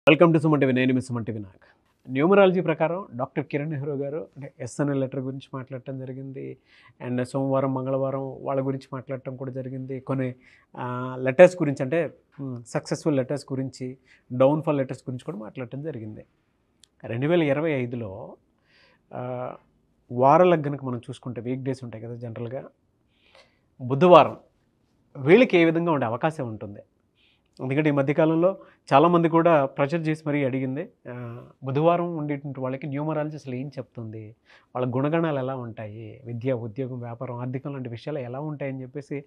Welcome to Suman TV. నేను మీ Suman TV Nag. Numerology ప్రకారం doctor Kiran Nehru గారు అంటే ఎస్ఎన్ఎల్ లెటర్ గురించి మాట్లాడటం జరిగింది. అండ్ సోమవారం మంగళవారం వాళ్ళ గురించి మాట్లాడటం కూడా జరిగింది. కొన్ని లెటర్స్ గురించి అంటే సక్సెస్ఫుల్ లెటర్స్ గురించి, డౌన్ఫాల్ లెటర్స్ గురించి కూడా మాట్లాడటం జరిగింది. 2025లో వారాలకు కనుక మనం చూసుకుంటే వీక్ డేస్ ఉంటాయి కదా జనరల్గా. బుధవారం వీళ్ళకి ఏ విధంగా ఉండే అవకాశం ఉంటుంది? ఎందుకంటే ఈ మధ్యకాలంలో చాలామంది కూడా ప్రెషర్ చేసి మరీ అడిగింది, బుధవారం ఉండేటువంటి వాళ్ళకి న్యూమరాలజీ అసలు ఏం చెప్తుంది, వాళ్ళ గుణగణాలు ఎలా ఉంటాయి, విద్య, ఉద్యోగం, వ్యాపారం, ఆర్థికం లాంటి విషయాలు ఎలా ఉంటాయని చెప్పేసి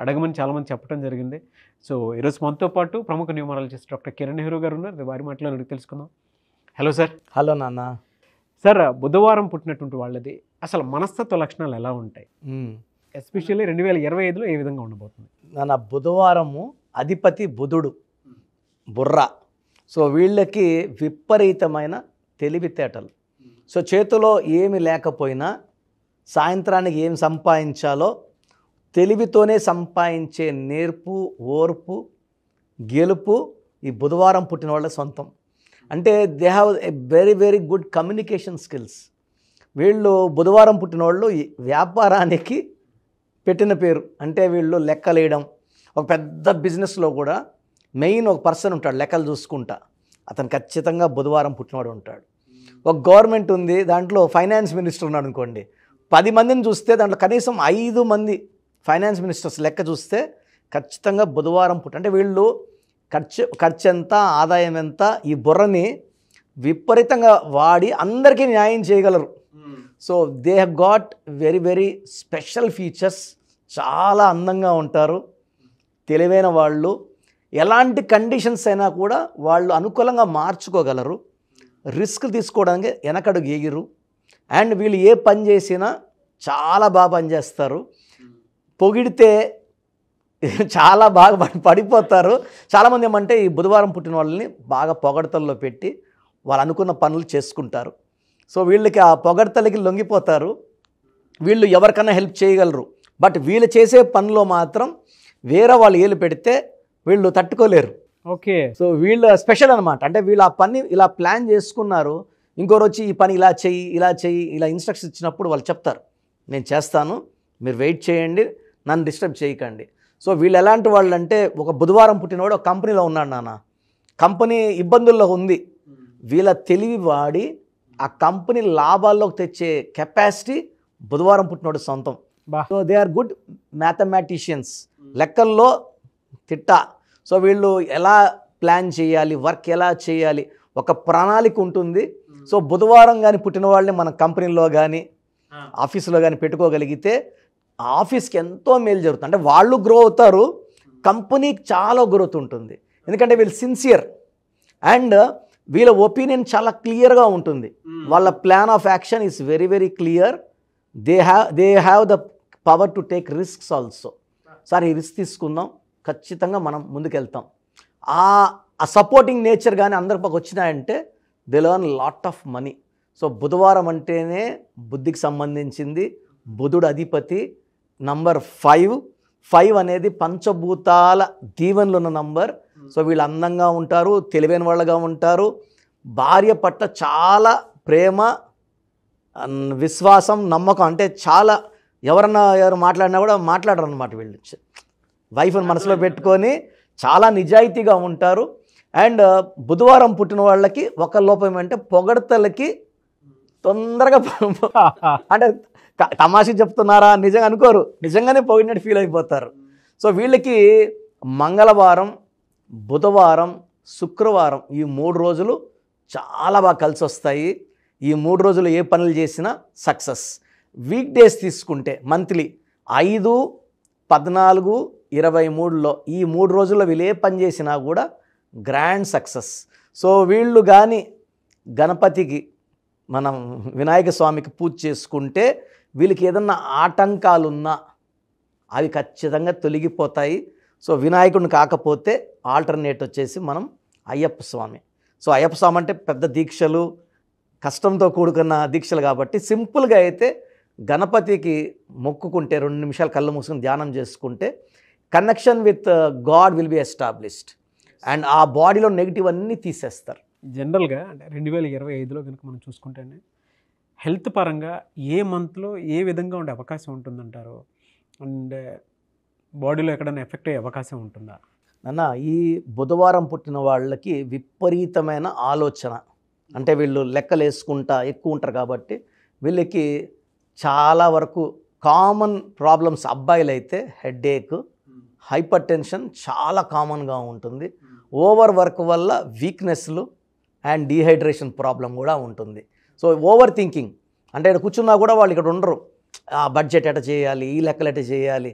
అడగమని చాలామంది చెప్పడం జరిగింది. సో ఈరోజు మనతో పాటు ప్రముఖ న్యూమరాలజిస్ట్ డాక్టర్ కిరణ్ నెహ్రూ గారు ఉన్నారు. వారి మాటలో అడిగి తెలుసుకుందాం. Hello sir. హలో నాన్న. సార్, బుధవారం పుట్టినటువంటి వాళ్ళది అసలు మనస్తత్వ లక్షణాలు ఎలా ఉంటాయి? ఎస్పెషల్లీ 2025లో ఏ విధంగా ఉండబోతుంది? నాన్న, బుధవారము అధిపతి బుధుడు, బుర్ర. సో వీళ్ళకి విపరీతమైన తెలివితేటలు. సో చేతిలో ఏమి లేకపోయినా సాయంత్రానికి ఏం సంపాదించాలో తెలివితోనే సంపాదించే నేర్పు, ఓర్పు, గెలుపు ఈ బుధవారం పుట్టిన వాళ్ళ సొంతం. అంటే they have a very very good communication skills. వీళ్ళు బుధవారం పుట్టిన వాళ్ళు వ్యాపారానికి పెట్టిన పేరు. అంటే వీళ్ళు లెక్కలేయడం, ఒక పెద్ద బిజినెస్లో కూడా మెయిన్ ఒక పర్సన్ ఉంటాడు లెక్కలు చూసుకుంటా, అతను ఖచ్చితంగా బుధవారం పుట్టినవాడు ఉంటాడు. ఒక గవర్నమెంట్ ఉంది, దాంట్లో ఫైనాన్స్ మినిస్టర్ ఉన్నాడు అనుకోండి, 10 మందిని చూస్తే దాంట్లో కనీసం 5 మంది ఫైనాన్స్ మినిస్టర్స్ లెక్క చూస్తే ఖచ్చితంగా బుధవారం అంటే వీళ్ళు ఖర్చు ఎంత, ఆదాయం ఎంత, ఈ బుర్రని విపరీతంగా వాడి అందరికీ న్యాయం చేయగలరు. So they have got very very special features. చాలా అందంగా ఉంటారు, తెలివైన వాళ్ళు. ఎలాంటి కండిషన్స్ అయినా కూడా వాళ్ళు అనుకూలంగా మార్చుకోగలరు. రిస్క్ తీసుకోవడానికి వెనకడుగు ఎగిరు. అండ్ వీళ్ళు ఏ పని చేసినా చాలా బాగా పనిచేస్తారు. పొగిడితే చాలా బాగా పడిపోతారు. చాలామంది ఏమంటే ఈ బుధవారం పుట్టిన వాళ్ళని బాగా పొగడతల్లో పెట్టి వాళ్ళు అనుకున్న పనులు చేసుకుంటారు. సో వీళ్ళకి ఆ పొగడతలకి లొంగిపోతారు. వీళ్ళు ఎవరికైనా హెల్ప్ చేయగలరు. బట్ వీళ్ళు చేసే పనిలో మాత్రం వేరే వాళ్ళు ఏలు పెడితే వీళ్ళు తట్టుకోలేరు. ఓకే. సో వీళ్ళు స్పెషల్ అనమాట. అంటే వీళ్ళు ఆ పని ఇలా ప్లాన్ చేసుకున్నారు, ఇంకోరు వచ్చి ఈ పని ఇలా చెయ్యి, ఇలా చెయ్యి, ఇలా ఇన్స్ట్రక్షన్స్ ఇచ్చినప్పుడు వాళ్ళు చెప్తారు, నేను చేస్తాను, మీరు వెయిట్ చేయండి, నన్ను డిస్టర్బ్ చేయకండి. సో వీళ్ళు ఎలాంటి వాళ్ళు అంటే, ఒక బుధవారం పుట్టినవాడు ఒక కంపెనీలో ఉన్నాడు నాన్న, కంపెనీ ఇబ్బందుల్లో ఉంది, వీళ్ళ తెలివి వాడి ఆ కంపెనీ లాభాల్లోకి తెచ్చే కెపాసిటీ బుధవారం పుట్టినవాడు సొంతం. So they are good mathematicians, లెక్కల్లో తిట్ట. సో వీళ్ళు ఎలా ప్లాన్ చేయాలి, వర్క్ ఎలా చేయాలి, ఒక ప్రణాళిక ఉంటుంది. సో బుధవారం కానీ పుట్టిన వాళ్ళని మన కంపెనీలో కానీ ఆఫీసులో కానీ పెట్టుకోగలిగితే ఆఫీస్కి ఎంతో మేలు జరుగుతుంది. అంటే వాళ్ళు గ్రో అవుతారు, కంపెనీకి చాలా గ్రోత్ ఉంటుంది. ఎందుకంటే వీళ్ళు సిన్సియర్ అండ్ వీళ్ళ ఒపీనియన్ చాలా క్లియర్గా ఉంటుంది. వాళ్ళ plan of action is very very clear. They have the power to take risks also. Sir ఈ రిస్క్ తీసుకుందాం, ఖచ్చితంగా మనం ముందుకెళ్తాం. ఆ సపోర్టింగ్ నేచర్ కానీ అందరికి వచ్చినాయంటే they learn lot of money. So బుధవారం అంటేనే బుద్ధికి సంబంధించింది. బుధుడు అధిపతి. నంబర్ 5 అనేది పంచభూతాల దీవెనలు ఉన్న నంబర్. సో వీళ్ళు అందంగా ఉంటారు, తెలివైన వాళ్ళగా ఉంటారు, భార్య పట్ల చాలా ప్రేమ, విశ్వాసం, నమ్మకం. అంటే చాలా ఎవరు మాట్లాడినా కూడా మాట్లాడరు అనమాట. వీళ్ళు వైఫ్ని మనసులో పెట్టుకొని చాలా నిజాయితీగా ఉంటారు. అండ్ బుధవారం పుట్టిన వాళ్ళకి ఒక లోపం ఏమంటే పొగడతలకి తొందరగా అంటే తమాషా చెప్తున్నారా నిజంగా అనుకోరు, నిజంగానే పొగిడినట్టు ఫీల్ అయిపోతారు. సో వీళ్ళకి మంగళవారం, బుధవారం, శుక్రవారం ఈ 3 రోజులు చాలా బాగా కలిసి వస్తాయి. ఈ 3 రోజులు ఏ పనులు చేసినా సక్సెస్. వీక్ డేస్ తీసుకుంటే మంత్లీ 5, 14, 23లో ఈ 3 రోజుల్లో వీళ్ళు ఏ పని చేసినా కూడా గ్రాండ్ సక్సెస్. సో వీళ్ళు కానీ గణపతికి, మనం వినాయక స్వామికి పూజ చేసుకుంటే వీళ్ళకి ఏదన్నా ఆటంకాలున్నా అవి ఖచ్చితంగా తొలగిపోతాయి. సో వినాయకుడిని కాకపోతే ఆల్టర్నేట్ వచ్చేసి మనం అయ్యప్ప స్వామి. సో అయ్యప్ప స్వామి అంటే పెద్ద దీక్షలు, కష్టంతో కూడుకున్న దీక్షలు కాబట్టి సింపుల్గా అయితే గణపతికి మొక్కుకుంటే 2 నిమిషాలు కళ్ళు మూసుకుని ధ్యానం చేసుకుంటే connection with God will be established. And ఆ బాడీలో నెగిటివ్ అన్నీ తీసేస్తారు. జనరల్గా అంటే 2025లో కనుక మనం చూసుకుంటేనే హెల్త్ పరంగా ఏ మంత్లో ఏ విధంగా ఉండే అవకాశం ఉంటుందంటారు? అండ్ బాడీలో ఎక్కడైనా ఎఫెక్ట్ అయ్యే అవకాశం ఉంటుందా? నాన్న, ఈ బుధవారం పుట్టిన వాళ్ళకి విపరీతమైన ఆలోచన. అంటే వీళ్ళు లెక్కలు వేసుకుంటా ఎక్కువ ఉంటారు కాబట్టి వీళ్ళకి చాలా వరకు కామన్ ప్రాబ్లమ్స్. అబ్బాయిలైతే హెడేక్, హైపర్ టెన్షన్ చాలా కామన్గా ఉంటుంది. ఓవర్ వర్క్ వల్ల వీక్నెస్లు అండ్ డీహైడ్రేషన్ ప్రాబ్లం కూడా ఉంటుంది. సో ఓవర్ థింకింగ్, అంటే ఇక్కడ కూర్చున్నా కూడా వాళ్ళు ఇక్కడ ఉండరు. ఆ బడ్జెట్ ఎట చేయాలి, ఈ లెక్కలు ఎట చేయాలి.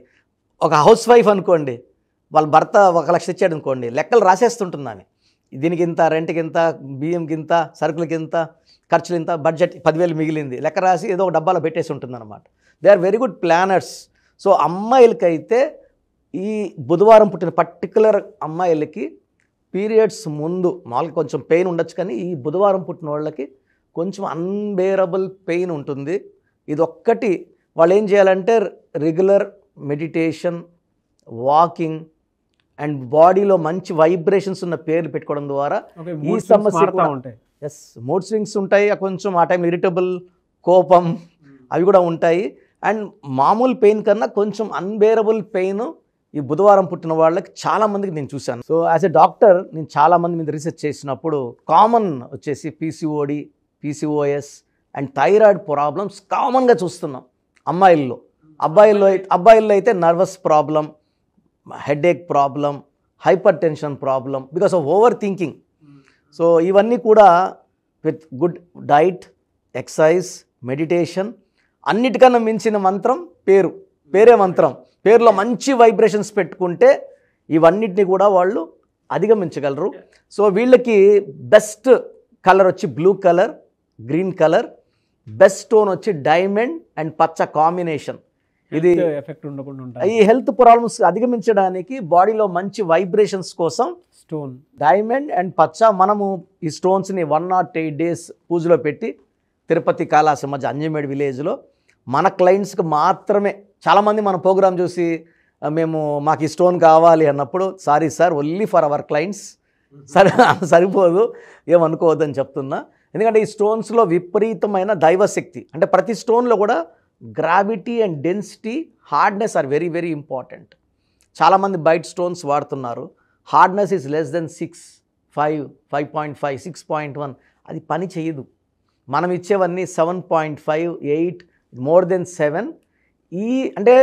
ఒక హౌస్ వైఫ్ అనుకోండి, వాళ్ళ భర్త 1 లక్ష ఇచ్చాడు అనుకోండి, లెక్కలు రాసేస్తుంటుంది ఆమె. దీనికి ఇంత, రెంట్కి ఇంత, బియ్యంకి ఇంత, సరుకులకి ఇంత, ఖర్చులు ఇంత, బడ్జెట్ 10,000 మిగిలింది, లెక్క రాసి ఏదో ఒక డబ్బాలో పెట్టేసి ఉంటుంది అనమాట. They are very good planners. So అమ్మాయిలకైతే ఈ బుధవారం పుట్టిన పర్టికులర్ అమ్మాయిలకి పీరియడ్స్ ముందు మామూలుగా కొంచెం పెయిన్ ఉండొచ్చు, కానీ ఈ బుధవారం పుట్టిన వాళ్ళకి కొంచెం అన్బేరబుల్ పెయిన్ ఉంటుంది. ఇది ఒక్కటి వాళ్ళు ఏం చేయాలంటే రెగ్యులర్ మెడిటేషన్, వాకింగ్ అండ్ బాడీలో మంచి వైబ్రేషన్స్ ఉన్న పేర్లు పెట్టుకోవడం ద్వారా ఈ సమస్య ఉంటాయి. మూడ్ స్వింగ్స్ ఉంటాయి, కొంచెం ఆ టైం ఇరిటబుల్, కోపం అవి కూడా ఉంటాయి. అండ్ మామూలు పెయిన్ కన్నా కొంచెం అన్బేరబుల్ పెయిన్ ఈ బుధవారం పుట్టిన వాళ్ళకి చాలామందికి నేను చూశాను. సో యాజ్ ఎ డాక్టర్ నేను చాలామంది మీద రీసెర్చ్ చేసినప్పుడు కామన్ వచ్చేసి PCOD, PCOS and thyroid problems కామన్గా చూస్తున్నాం అమ్మాయిల్లో. అబ్బాయిల్లో అయితే nervous problem, headache problem, hyper tension problem because of over thinking. So ఇవన్నీ కూడా with good diet, exercise, meditation, అన్నిటికన్నా మించిన మంత్రం పేరే మంత్రం. పేరులో మంచి వైబ్రేషన్స్ పెట్టుకుంటే ఇవన్నిటిని కూడా వాళ్ళు అధిగమించగలరు. సో వీళ్ళకి బెస్ట్ కలర్ వచ్చి blue colour, green colour. Best stone వచ్చి డైమండ్ అండ్ పచ్చ కాంబినేషన్. ఇది ఎఫెక్ట్ ఉండకుండా ఉంటాయి. ఈ హెల్త్ ప్రాబ్లమ్స్ అధిగమించడానికి బాడీలో మంచి వైబ్రేషన్స్ కోసం స్టోన్ డైమండ్ అండ్ పచ్చ. మనము ఈ స్టోన్స్ని 108 days పూజలో పెట్టి తిరుపతి కాళాసి మధ్య అంజమేడ్ విలేజ్లో మన క్లయింట్స్కి మాత్రమే. చాలామంది మన ప్రోగ్రామ్ చూసి మాకు ఈ స్టోన్ కావాలి అన్నప్పుడు, sorry sir, only for our clients, సరిపోదు, ఏమనుకోవద్దని చెప్తున్నా. ఎందుకంటే ఈ స్టోన్స్లో విపరీతమైన దైవశక్తి. అంటే ప్రతి స్టోన్లో కూడా gravity and density, hardness are very very important. చాలామంది బయట స్టోన్స్ వాడుతున్నారు, హార్డ్నెస్ ఈజ్ లెస్ దెన్ 6, 5, 5.5, 6.1. అది పని చేయదు. మనం ఇచ్చేవన్నీ 7.5, 8, మోర్ దెన్ 7. అంటే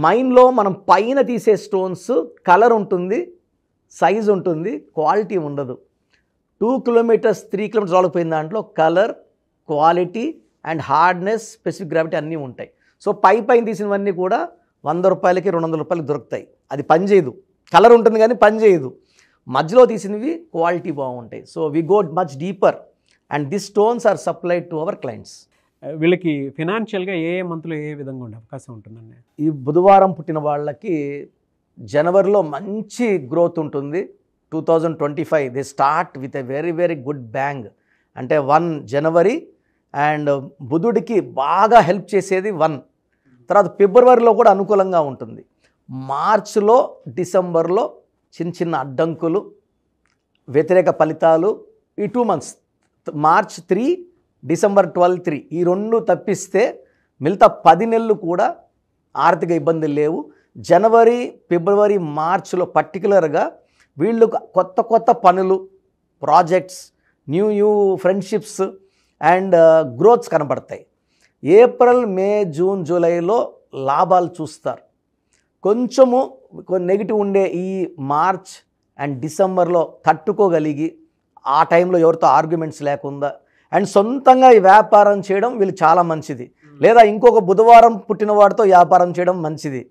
మైండ్లో మనం పైన తీసే స్టోన్స్ కలర్ ఉంటుంది, సైజ్ ఉంటుంది, క్వాలిటీ ఉండదు. 2 kilometers 3 kilometers వాళ్ళకిపోయిన దాంట్లో colour, quality and hardness, specific gravity అన్నీ ఉంటాయి. సో పైన తీసినవన్నీ కూడా 100 రూపాయలకి 200 రూపాయలకి దొరుకుతాయి. అది పని చేయదు. కలర్ ఉంటుంది కానీ పని చేయదు. మధ్యలో తీసినవి క్వాలిటీ బాగుంటాయి. So we go much deeper and this stones are supplied to our clients. వీళ్ళకి ఫినాన్షియల్గా ఏ మంత్లో ఏ విధంగా ఉండే అవకాశం ఉంటుందండి? ఈ బుధవారం పుట్టిన వాళ్ళకి జనవరిలో మంచి గ్రోత్ ఉంటుంది. 2025 they start with a very very good bang. అంటే 1 జనవరి అండ్ బుధుడికి బాగా హెల్ప్ చేసేది 1. తర్వాత ఫిబ్రవరిలో కూడా అనుకూలంగా ఉంటుంది. మార్చిలో, డిసెంబర్లో చిన్న అడ్డంకులు, వ్యతిరేక ఫలితాలు. ఈ 2 months, మార్చ్ 3, డిసెంబర్ 12, 3, ఈ 2 తప్పిస్తే మిగతా 10 నెలలు కూడా ఆర్థిక ఇబ్బందులు లేవు. జనవరి, ఫిబ్రవరి, మార్చ్లో పర్టికులర్గా వీళ్ళు కొత్త పనులు, projects, new friendships and growths కనబడతాయి. ఏప్రిల్, మే, జూన్, జూలైలో లాభాలు చూస్తారు. కొంచెము నెగిటివ్ ఉండే ఈ మార్చ్ అండ్ డిసెంబర్లో తట్టుకోగలిగి ఆ టైంలో ఎవరితో ఆర్గ్యుమెంట్స్ లేకుండా అండ్ సొంతంగా ఈ వ్యాపారం చేయడం వీళ్ళు చాలా మంచిది. లేదా ఇంకొక బుధవారం పుట్టిన వాడితో వ్యాపారం చేయడం మంచిది.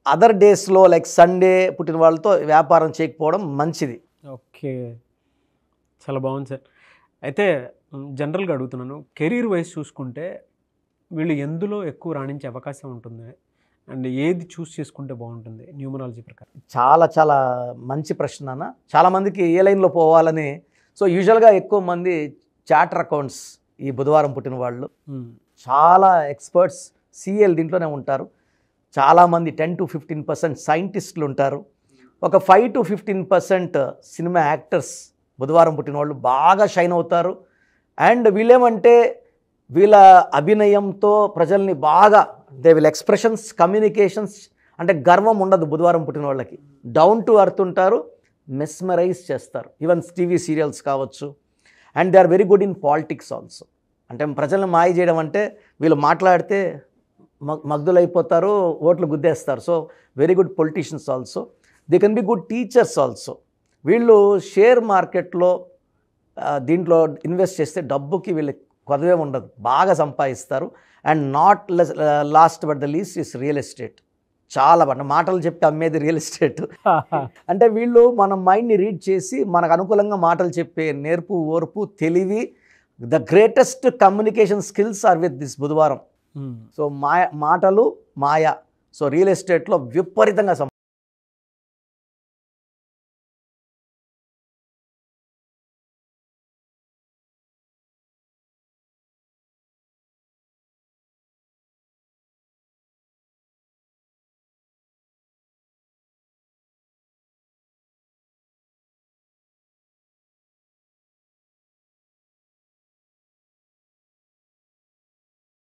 అదర్ డేస్లో లైక్ సండే పుట్టిన వాళ్ళతో వ్యాపారం చేయకపోవడం మంచిది. ఓకే, చాలా బాగుంది సార్. అయితే జనరల్గా అడుగుతున్నాను, కెరీర్ వైజ్ చూసుకుంటే వీళ్ళు ఎందులో ఎక్కువ రాణించే అవకాశం ఉంటుంది అండ్ ఏది చూస్ చేసుకుంటే బాగుంటుంది న్యూమరాలజీ ప్రకారం? చాలా మంచి ప్రశ్న అన్న. చాలామందికి ఏ లైన్లో పోవాలని. సో యూజువల్గా ఎక్కువ మంది చార్టర్ అకౌంట్స్ ఈ బుధవారం పుట్టిన వాళ్ళు, చాలా ఎక్స్పర్ట్స్ సిఎల్ దీంట్లోనే ఉంటారు. చాలామంది 10 to 15% సైంటిస్టులు ఉంటారు. ఒక 5 to 15% సినిమా యాక్టర్స్ బుధవారం పుట్టిన వాళ్ళు బాగా షైన్ అవుతారు. అండ్ వీళ్ళేమంటే వీళ్ళ అభినయంతో ప్రజల్ని బాగా దే విల్ ఎక్స్ప్రెషన్స్, కమ్యూనికేషన్స్, అంటే గర్వం ఉండదు బుధవారం పుట్టిన వాళ్ళకి. డౌన్ టు అర్త్ ఉంటారు, మెస్మరైజ్ చేస్తారు. ఈవెన్ టీవీ సీరియల్స్ కావచ్చు. And they are very good in politics also. అంటే ప్రజలను మాయ చేయడం అంటే వీళ్ళు మాట్లాడితే మగ్ధులైపోతారు, ఓట్లు గుద్దేస్తారు. So very good politicians also. They can be good teachers also. వీళ్ళు షేర్ మార్కెట్లో దీంట్లో ఇన్వెస్ట్ చేస్తే డబ్బుకి వీళ్ళకి కొదవే ఉండదు, బాగా సంపాదిస్తారు. And not lost but the least is real estate. చాలా మాటలు చెప్పి అమ్మేది రియల్ ఎస్టేట్. అంటే వీళ్ళు మన మైండ్ని రీడ్ చేసి మనకు అనుకూలంగా మాటలు చెప్పే నేర్పు, ఓర్పు, తెలివి, the greatest communication skills are with this బుధవారం. సో మాటలు మాయ. సో రియల్ ఎస్టేట్లో విపరీతంగా